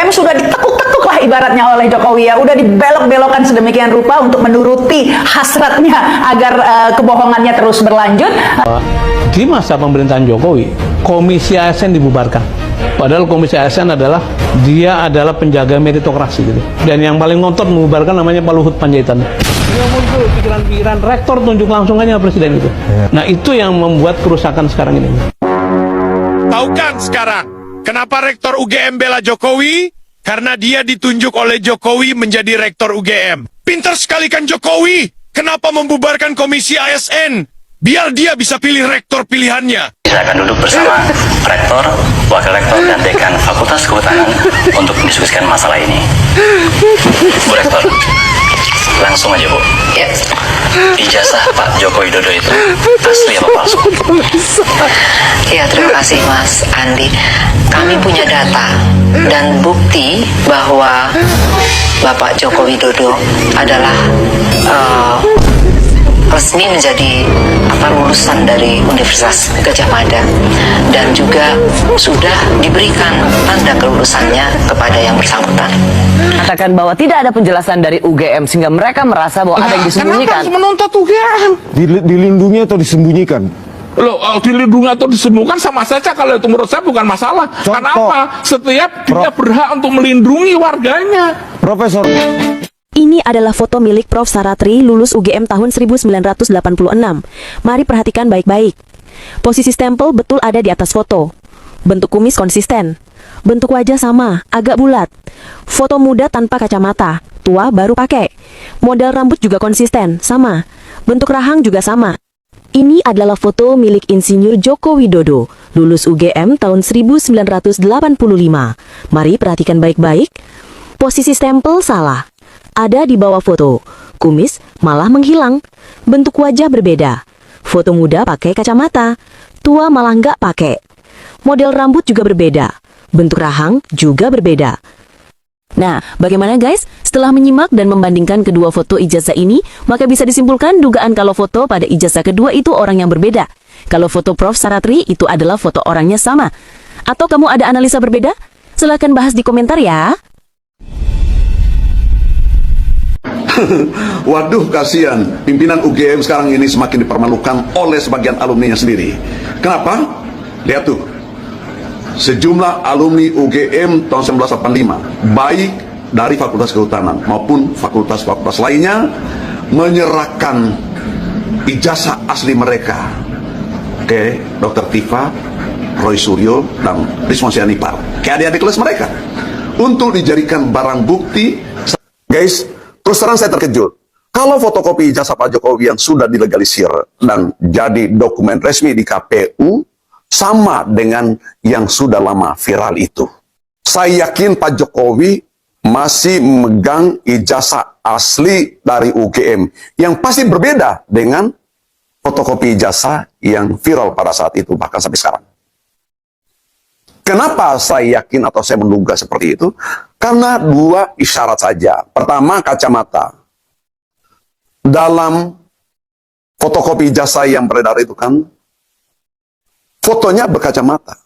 UGM sudah ditekuk-tekuk lah ibaratnya oleh Jokowi ya, udah dibelok-belokkan sedemikian rupa untuk menuruti hasratnya agar kebohongannya terus berlanjut. Di masa pemerintahan Jokowi, Komisi ASN dibubarkan. Padahal Komisi ASN adalah penjaga meritokrasi gitu. Dan yang paling ngotot membubarkan namanya Pak Luhut Panjaitan. Dia muncul pikiran-pikiran rektor tunjuk langsung aja presiden itu. Nah itu yang membuat kerusakan sekarang ini. Tahu kan sekarang kenapa rektor UGM bela Jokowi? Karena dia ditunjuk oleh Jokowi menjadi rektor UGM. Pintar sekali kan Jokowi? Kenapa membubarkan Komisi ASN? Biar dia bisa pilih rektor pilihannya. Saya akan duduk bersama rektor, wakil rektor, dan dekan Fakultas Kehutanan untuk mendiskusikan masalah ini. Bu Rektor, langsung aja Bu. Ya. Ijazah Pak Joko Widodo itu asli apa palsu? Ya, terima kasih Mas Andi. Kami punya data dan bukti bahwa Bapak Joko Widodo adalah resmi menjadi lulusan dari Universitas Gadjah Mada dan juga sudah diberikan tanda kelulusannya kepada yang bersangkutan. Katakan bahwa tidak ada penjelasan dari UGM sehingga mereka merasa bahwa ada yang disembunyikan. Kenapa harus menuntut UGM? Dilindungi atau disembunyikan? Loh, dilindungi atau disembunyikan sama saja. Kalau itu menurut saya bukan masalah. Contoh. Kenapa? Setiap dia berhak untuk melindungi warganya. Profesor. Ini adalah foto milik Prof. Saratri, lulus UGM tahun 1986. Mari perhatikan baik-baik. Posisi stempel betul ada di atas foto. Bentuk kumis konsisten. Bentuk wajah sama, agak bulat. Foto muda tanpa kacamata, tua baru pakai. Model rambut juga konsisten, sama. Bentuk rahang juga sama. Ini adalah foto milik Insinyur Joko Widodo, lulus UGM tahun 1985. Mari perhatikan baik-baik. Posisi stempel salah. Ada di bawah foto. Kumis malah menghilang. Bentuk wajah berbeda. Foto muda pakai kacamata. Tua malah nggak pakai. Model rambut juga berbeda. Bentuk rahang juga berbeda. Nah, bagaimana guys? Setelah menyimak dan membandingkan kedua foto ijazah ini, maka bisa disimpulkan dugaan kalau foto pada ijazah kedua itu orang yang berbeda. Kalau foto Prof. Saratri itu adalah foto orangnya sama. Atau kamu ada analisa berbeda? Silahkan bahas di komentar ya. Waduh, kasihan pimpinan UGM sekarang ini semakin dipermalukan oleh sebagian alumninya sendiri. Kenapa? Lihat tuh, sejumlah alumni UGM tahun 1985, baik dari Fakultas Kehutanan maupun fakultas-fakultas lainnya, menyerahkan ijazah asli mereka ke Dr. Tifa, Roy Suryo, dan Rismon Sianipar, ke adik-adik kelas mereka, untuk dijadikan barang bukti. Guys, terus terang saya terkejut. Kalau fotokopi ijazah Pak Jokowi yang sudah dilegalisir dan jadi dokumen resmi di KPU sama dengan yang sudah lama viral itu. Saya yakin Pak Jokowi masih memegang ijazah asli dari UGM yang pasti berbeda dengan fotokopi ijazah yang viral pada saat itu, bahkan sampai sekarang. Kenapa saya yakin atau saya menduga seperti itu? Karena dua isyarat saja. Pertama, kacamata. Dalam fotokopi ijazah yang beredar itu kan, fotonya berkacamata.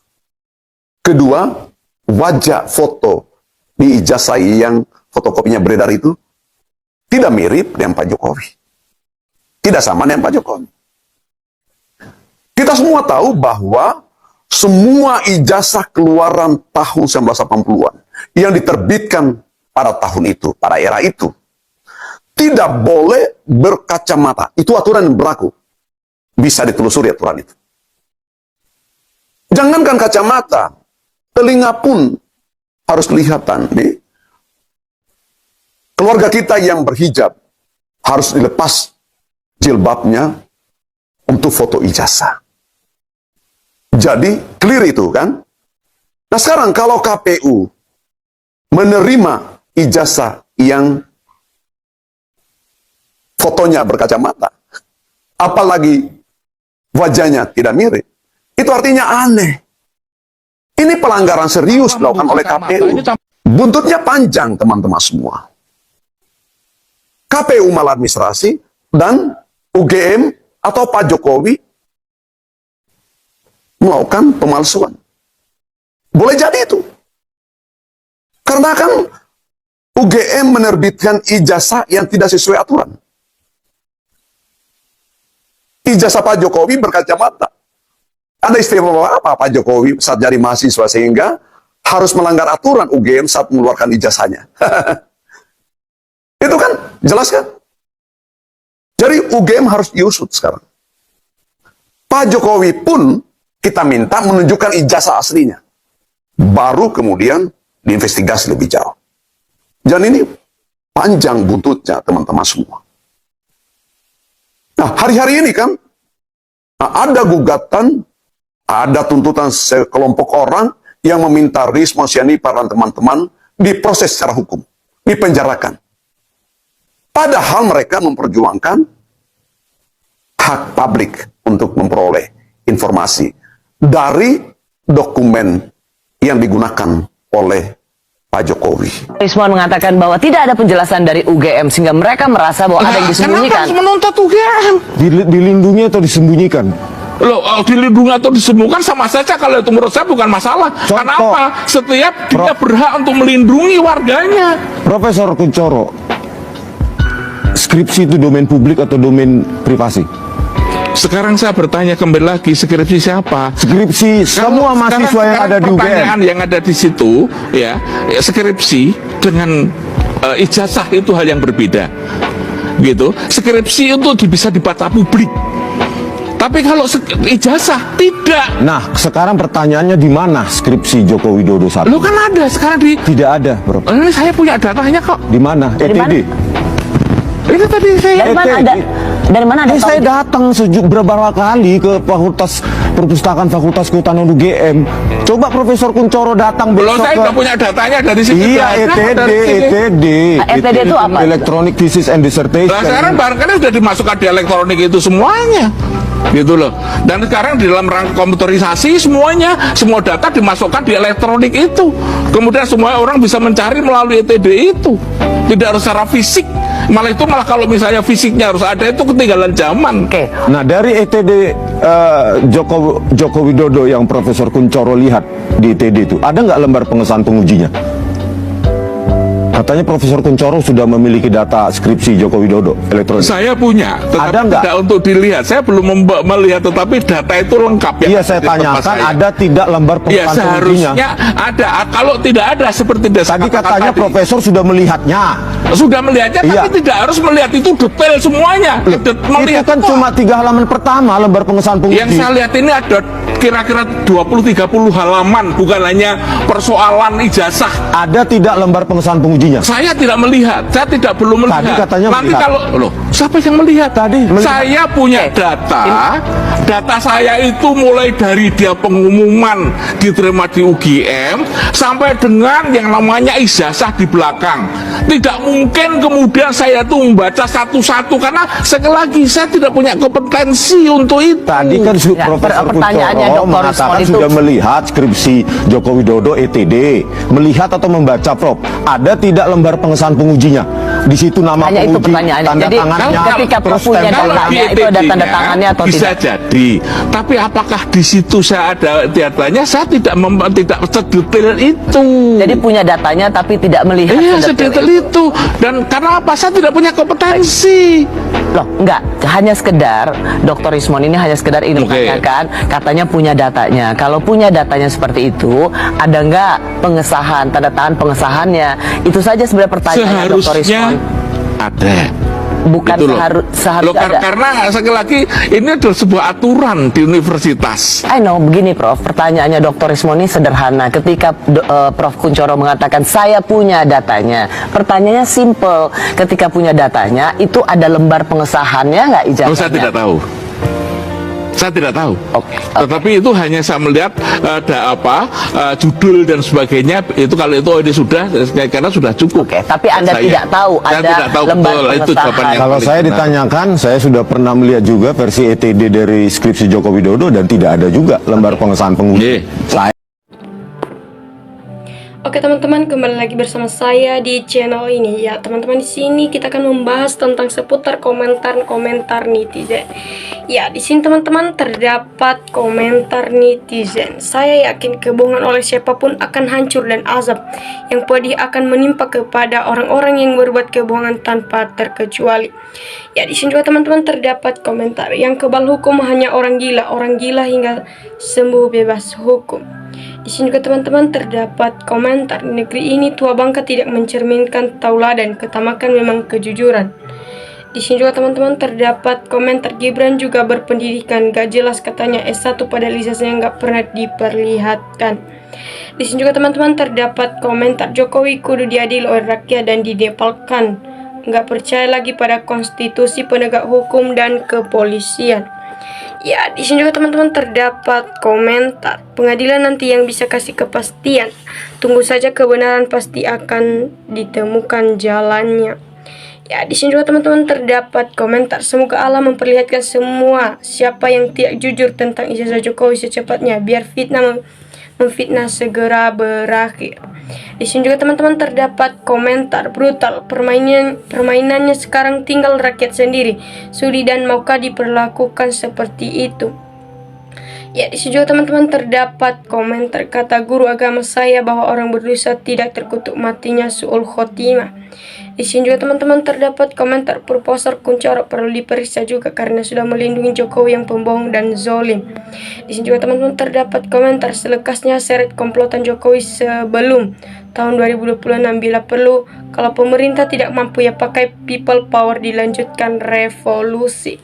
Kedua, wajah foto di ijazah yang fotokopinya beredar itu tidak mirip dengan Pak Jokowi. Tidak sama dengan Pak Jokowi. Kita semua tahu bahwa semua ijazah keluaran tahun 1980-an yang diterbitkan pada tahun itu, pada era itu, tidak boleh berkacamata. Itu aturan yang berlaku. Bisa ditelusuri aturan itu. Jangankan kacamata, telinga pun harus kelihatan. Nih. Keluarga kita yang berhijab harus dilepas jilbabnya untuk foto ijazah. Jadi, clear itu kan? Nah sekarang kalau KPU menerima ijazah yang fotonya berkacamata, apalagi wajahnya tidak mirip, itu artinya aneh. Ini pelanggaran serius dilakukan oleh KPU. Buntutnya panjang, teman-teman semua. KPU maladministrasi dan UGM atau Pak Jokowi melakukan pemalsuan. Boleh jadi itu. Karena kan UGM menerbitkan ijazah yang tidak sesuai aturan. Ijazah Pak Jokowi berkacamata. Ada istilah apa Pak Jokowi saat jadi mahasiswa sehingga harus melanggar aturan UGM saat mengeluarkan ijazahnya. Itu kan jelas kan? Jadi UGM harus diusut sekarang. Pak Jokowi pun kita minta menunjukkan ijazah aslinya. Baru kemudian diinvestigasi lebih jauh. Dan ini panjang buntutnya teman-teman semua. Nah, hari-hari ini kan ada gugatan, ada tuntutan sekelompok orang yang meminta Risma Sianipar dan teman-teman diproses secara hukum, dipenjarakan. Padahal mereka memperjuangkan hak publik untuk memperoleh informasi dari dokumen yang digunakan oleh Pak Jokowi. Rismon mengatakan bahwa tidak ada penjelasan dari UGM sehingga mereka merasa bahwa ada yang disembunyikan. Kenapa harus menuntut UGM? Dilindungi atau disembunyikan? Loh, dilindungi atau disembunyikan sama saja kalau itu menurut saya bukan masalah. Contoh. Kenapa? Setiap dia berhak untuk melindungi warganya. Profesor Kuncoro, skripsi itu domain publik atau domain privasi? Sekarang saya bertanya kembali lagi, skripsi siapa? Skripsi semua mahasiswa yang ada di UGM. Pertanyaan yang ada di situ, ya skripsi dengan ijazah itu hal yang berbeda, gitu. Skripsi itu bisa dibaca publik, tapi kalau ijazah tidak. Nah, sekarang pertanyaannya di mana skripsi Joko Widodo saat Lo ini? kan ada sekarang di. Tidak ada, Bro. Ini saya punya datanya kok. Di mana? Dari ETD. Ini tadi saya. Dari mana ada? Dari mana ada? Saya datang beberapa kali ke Fakultas Perpustakaan Fakultas Kehutanan UGM. Coba Profesor Kuncoro datang Belum, besok saya nggak punya datanya dari situ. Iya, Ada ETD, dari sini. ETD. ETD itu apa? Electronic Thesis and Dissertation. Nah, sekarang barangkali sudah dimasukkan di elektronik itu semuanya, gitu loh. Dan sekarang di dalam rangka komputerisasi semuanya, semua data dimasukkan di elektronik itu. Kemudian semua orang bisa mencari melalui ETD itu. Tidak harus secara fisik. Malah kalau misalnya fisiknya harus ada, itu ketinggalan zaman. Oke. Nah, dari ETD Joko Widodo yang Profesor Kuncoro lihat di ETD itu, ada nggak lembar pengesahan pengujinya? Katanya Profesor Kuncoro sudah memiliki data skripsi Joko Widodo elektronik. Saya punya, tetapi Ada nggak? tidak untuk dilihat. Saya belum melihat, tetapi data itu lengkap ya. Iya, saya tanyakan ada tidak lembar Ya, pengesahan pengujinya? seharusnya ada. Kalau tidak ada seperti Tadi katanya Profesor sudah melihatnya. sudah melihatnya, Iya. tapi tidak harus melihat itu detail semuanya. Itu kan cuma 3 halaman pertama lembar pengesahan penguji. Yang saya lihat ini ada kira-kira 20-30 halaman, bukan hanya persoalan ijazah. Ada tidak lembar pengesahan pengujinya? Saya tidak melihat, saya belum melihat. Tadi katanya Nanti melihat. kalau loh, siapa yang melihat? Tadi melihat. Saya punya data saya itu mulai dari dia pengumuman diterima di UGM sampai dengan yang namanya ijazah di belakang. Tidak mungkin kemudian saya tuh membaca satu-satu karena sekali lagi saya tidak punya kompetensi untuk itu. Tadi kan Ya, Profesor pertanyaannya Kuncoro Dr. mengatakan Rismon itu- sudah melihat skripsi Joko Widodo ETD. Melihat atau membaca, Prof. Ada tidak lembar pengesahan pengujinya? Di situ nama Hanya itu penguji, pertanyaannya. tanda Jadi, tangannya, ketika Prof terus punya stempel. datanya, Di itu ada tanda ETD-nya tangannya atau bisa tidak? jadi, tapi apakah di situ saya ada datanya? Saya tidak sedetail itu. Jadi punya datanya tapi tidak melihat Iya, sedetail sedetail itu. Dan karena apa? Saya tidak punya kompetensi. Loh, enggak, hanya sekedar Dr. Rismon ini hanya sekedar ingin Oke. menanyakan, katanya punya datanya. Kalau punya datanya seperti itu, ada enggak pengesahan, tanda tangan pengesahannya? Itu saja sebenarnya pertanyaannya Dr. Seharusnya Rismon. ada. Bukan Gitu loh. seharusnya Loh, ada. karena sekali lagi ini adalah sebuah aturan di universitas. I know, begini Prof, pertanyaannya Dr. Rismon ini sederhana. Ketika Prof. Kuncoro mengatakan saya punya datanya, pertanyaannya simple. Ketika punya datanya, itu ada lembar pengesahannya nggak ijazahnya? Saya tidak tahu. Saya tidak tahu. Oke. Tetapi itu hanya saya melihat ada judul dan sebagainya. Itu kalau itu ini sudah karena sudah cukup. Oke, tapi Anda Saya tidak tahu Saya ada tidak tahu lembar betul. Itu pengesahan. jawaban yang Kalau paling saya benar. ditanyakan, saya sudah pernah melihat juga versi ETD dari skripsi Joko Widodo dan tidak ada juga lembar pengesahan penguji. Iya. Saya Oke teman-teman, kembali lagi bersama saya di channel ini. Ya teman-teman, di sini kita akan membahas tentang seputar komentar-komentar netizen Ya, di sini teman-teman terdapat komentar netizen. Saya yakin kebohongan oleh siapapun akan hancur dan azab yang pedih akan menimpa kepada orang-orang yang berbuat kebohongan tanpa terkecuali. Ya, di sini juga teman-teman terdapat komentar yang kebal hukum hanya orang gila hingga sembuh bebas hukum. Di sini juga teman-teman terdapat komentar negeri ini tua bangka tidak mencerminkan tauladan, ketamakan memang kejujuran. Di sini juga teman-teman terdapat komentar Gibran juga berpendidikan, gak jelas katanya S1 padahal ijazahnya gak pernah diperlihatkan. Di sini juga teman-teman terdapat komentar Jokowi kudu diadili oleh rakyat dan didepalkan, gak percaya lagi pada konstitusi, penegak hukum dan kepolisian. Ya, di sini juga teman-teman terdapat komentar pengadilan nanti yang bisa kasih kepastian, tunggu saja kebenaran pasti akan ditemukan jalannya. Ya, di sini juga teman-teman terdapat komentar semoga Allah memperlihatkan semua siapa yang tidak jujur tentang ijazah Jokowi secepatnya biar memfitnah segera berakhir. Di sini juga teman-teman terdapat komentar brutal, permainannya sekarang tinggal rakyat sendiri. Sudi dan maukah diperlakukan seperti itu? Ya, di sini juga teman-teman terdapat komentar kata guru agama saya bahwa orang berdosa tidak terkutuk matinya su'ul khotimah. Di sini juga teman-teman terdapat komentar Profesor Kuncoro perlu diperiksa juga karena sudah melindungi Jokowi yang pembohong dan zolim. Di sini juga teman-teman terdapat komentar selekasnya seret komplotan Jokowi sebelum tahun 2026 bila perlu kalau pemerintah tidak mampu ya pakai people power dilanjutkan revolusi.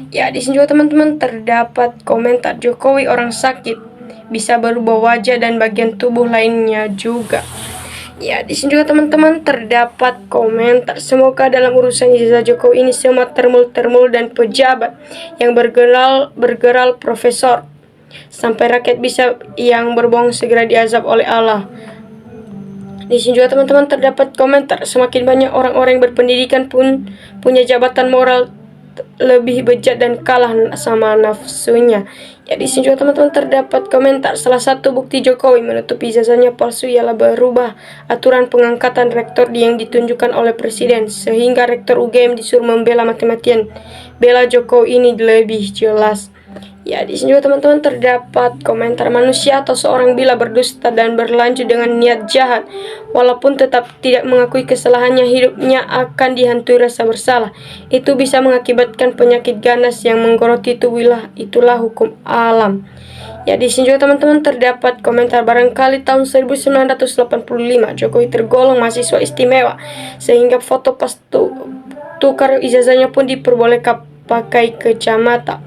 Ya, di sini juga teman-teman terdapat komentar Jokowi orang sakit bisa berubah wajah dan bagian tubuh lainnya juga. Ya, di sini juga teman-teman terdapat komentar semoga dalam urusan ijazah Jokowi ini semua termul dan pejabat yang bergeral profesor sampai rakyat bisa yang berbohong segera diazab oleh Allah. Di sini juga teman-teman terdapat komentar semakin banyak orang-orang yang berpendidikan pun punya jabatan moral lebih bejat dan kalah sama nafsunya. Ya, di sini juga teman-teman terdapat komentar salah satu bukti Jokowi menutupi ijazahnya palsu ialah berubah aturan pengangkatan rektor yang ditunjukkan oleh presiden sehingga rektor UGM disuruh membela mati-matian. Bela Jokowi ini lebih jelas. Ya, di sini juga teman-teman terdapat komentar manusia atau seorang bila berdusta dan berlanjut dengan niat jahat walaupun tetap tidak mengakui kesalahannya hidupnya akan dihantui rasa bersalah. Itu bisa mengakibatkan penyakit ganas yang menggoroti tubuh, itulah hukum alam. Ya, di sini juga teman-teman terdapat komentar barangkali tahun 1985 Jokowi tergolong mahasiswa istimewa sehingga foto pas tukar ijazahnya pun diperbolehkan pakai kacamata.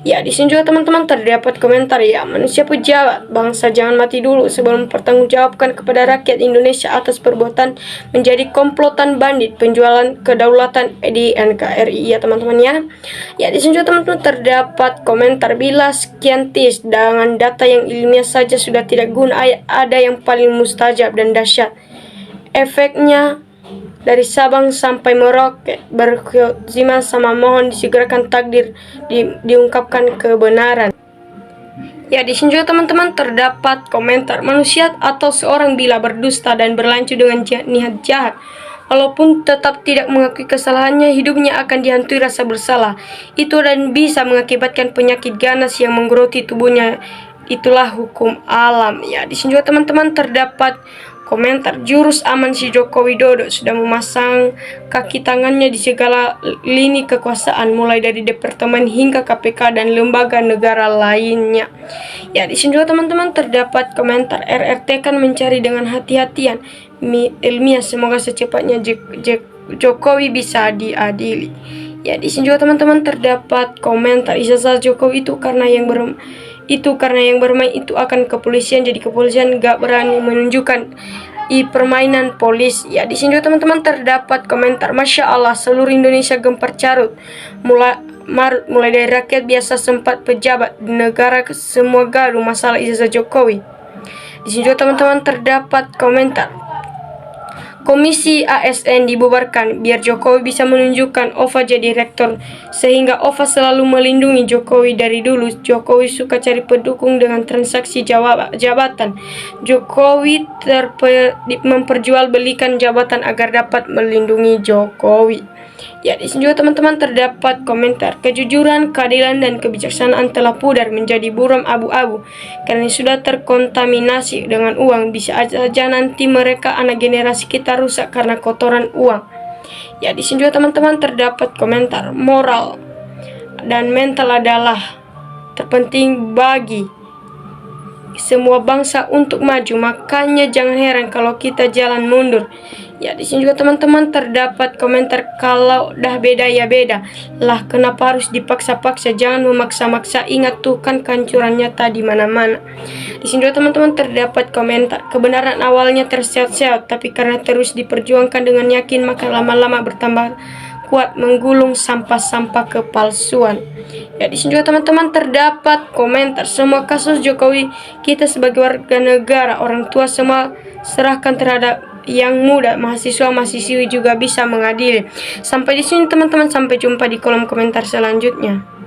Ya, di sini juga teman-teman terdapat komentar ya manusia pejabat bangsa jangan mati dulu sebelum mempertanggungjawabkan kepada rakyat Indonesia atas perbuatan menjadi komplotan bandit penjualan kedaulatan di NKRI ya teman-teman ya. Ya, di sini juga teman-teman terdapat komentar bila sekian tis dengan data yang ilmiah saja sudah tidak guna ada yang paling mustajab dan dahsyat. Efeknya dari Sabang sampai Merauke berkeziman sama mohon disegerakan takdir diungkapkan kebenaran. Ya, di sini juga teman-teman terdapat komentar manusia atau seorang bila berdusta dan berlanjut dengan niat jahat walaupun tetap tidak mengakui kesalahannya hidupnya akan dihantui rasa bersalah. Itu dan bisa mengakibatkan penyakit ganas yang menggeroti tubuhnya. Itulah hukum alam. Ya, di sini juga teman-teman terdapat komentar jurus aman si Joko Widodo sudah memasang kaki tangannya di segala lini kekuasaan mulai dari departemen hingga KPK dan lembaga negara lainnya. Ya, di sini juga teman-teman terdapat komentar RRT kan mencari dengan hati-hatian ilmiah semoga secepatnya Jokowi bisa diadili. Ya, di sini juga teman-teman terdapat komentar ijazah Jokowi itu karena yang bermain itu akan kepolisian jadi kepolisian gak berani menunjukkan permainan polisi. Ya, di sini juga teman-teman terdapat komentar Masya Allah seluruh Indonesia gempar carut mulai dari rakyat biasa sempat pejabat negara semua gaduh masalah ijazah Jokowi. Di sini juga teman-teman terdapat komentar Komisi ASN dibubarkan biar Jokowi bisa menunjukkan Ova jadi rektor, sehingga Ova selalu melindungi Jokowi. Dari dulu Jokowi suka cari pendukung dengan transaksi jabatan. Jokowi memperjualbelikan jabatan agar dapat melindungi Jokowi. Ya, di sini juga teman-teman terdapat komentar, kejujuran, keadilan, dan kebijaksanaan telah pudar menjadi buram abu-abu karena sudah terkontaminasi dengan uang. Bisa aja nanti mereka anak generasi kita rusak karena kotoran uang. Ya, di sini juga teman-teman terdapat komentar, moral dan mental adalah terpenting bagi semua bangsa untuk maju, makanya jangan heran kalau kita jalan mundur. Ya, di sini juga teman-teman terdapat komentar, kalau dah beda ya beda lah, kenapa harus dipaksa-paksa, jangan memaksa-maksa, ingat tuh kan kehancuran nyata di mana-mana. Di sini juga teman-teman terdapat komentar, kebenaran awalnya terseok-seok, tapi karena terus diperjuangkan dengan yakin, maka lama-lama bertambah kuat menggulung sampah-sampah kepalsuan. Ya, di sini juga teman-teman terdapat komentar, semua kasus Jokowi kita sebagai warga negara, orang tua semua serahkan terhadap yang muda, mahasiswa-mahasiswi juga bisa mengadili. Sampai di sini teman-teman, sampai jumpa di kolom komentar selanjutnya.